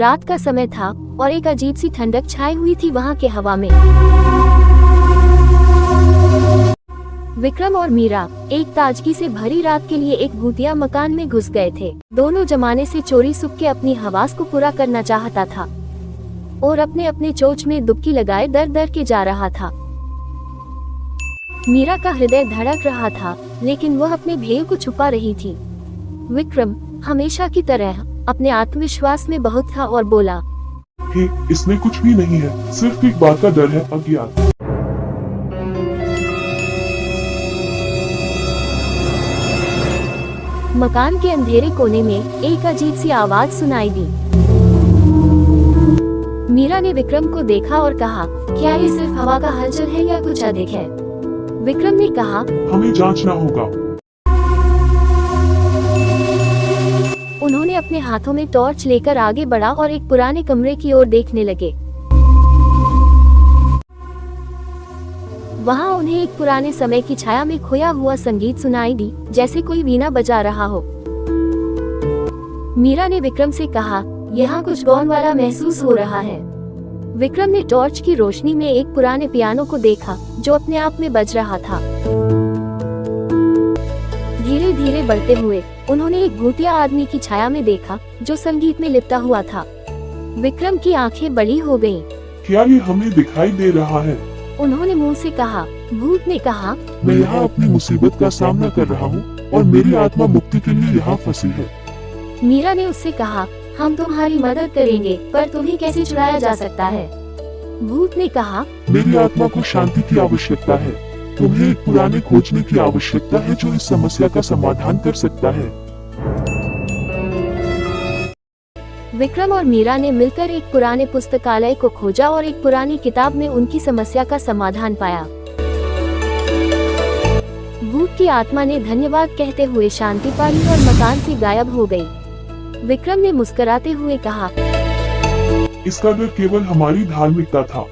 रात का समय था और एक अजीब सी ठंडक छाई हुई थी वहाँ के हवा में। विक्रम और मीरा एक ताजगी से भरी रात के लिए एक भूतिया मकान में घुस गए थे। दोनों जमाने से चोरी छुप के अपनी हवास को पूरा करना चाहता था और अपने अपने चोंच में डुबकी लगाए दर दर के जा रहा था। मीरा का हृदय धड़क रहा था, लेकिन वह अपने ध्येय को छुपा रही थी। विक्रम हमेशा की तरह अपने आत्मविश्वास में बहुत था और बोला, हे, इसमें कुछ भी नहीं है, सिर्फ एक बात का डर है, अज्ञात। मकान के अंधेरे कोने में एक अजीब सी आवाज सुनाई दी। मीरा ने विक्रम को देखा और कहा, क्या ये सिर्फ हवा का हलचल है या कुछ अधिक है? विक्रम ने कहा, हमें जांचना होगा। उन्होंने अपने हाथों में टॉर्च लेकर आगे बढ़ा और एक पुराने कमरे की ओर देखने लगे। वहां उन्हें एक पुराने समय की छाया में खोया हुआ संगीत सुनाई दी, जैसे कोई वीणा बजा रहा हो। मीरा ने विक्रम से कहा, यहाँ कुछ गौन वाला महसूस हो रहा है। विक्रम ने टॉर्च की रोशनी में एक पुराने पियानो को देखा जो अपने आप में बज रहा था। धीरे धीरे बढ़ते हुए उन्होंने एक भूतिया आदमी की छाया में देखा जो संगीत में लिपटा हुआ था। विक्रम की आंखें बड़ी हो गईं। क्या ये हमें दिखाई दे रहा है? उन्होंने मुंह से कहा। भूत ने कहा, मैं यहाँ अपनी मुसीबत का सामना कर रहा हूँ और मेरी आत्मा मुक्ति के लिए यहाँ फंसी है। मीरा ने उससे कहा, हम तुम्हारी मदद करेंगे, पर तुम्हें कैसे छुड़ाया जा सकता है? भूत ने कहा, मेरी आत्मा को शांति की आवश्यकता है। तुम्हें एक पुराने खोजने की आवश्यकता है जो इस समस्या का समाधान कर सकता है। विक्रम और मीरा ने मिलकर एक पुराने पुस्तकालय को खोजा और एक पुरानी किताब में उनकी समस्या का समाधान पाया। भूत की आत्मा ने धन्यवाद कहते हुए शांति पाई और मकान से गायब हो गई। विक्रम ने मुस्कुराते हुए कहा, इसका डर केवल हमारी धार्मिकता था।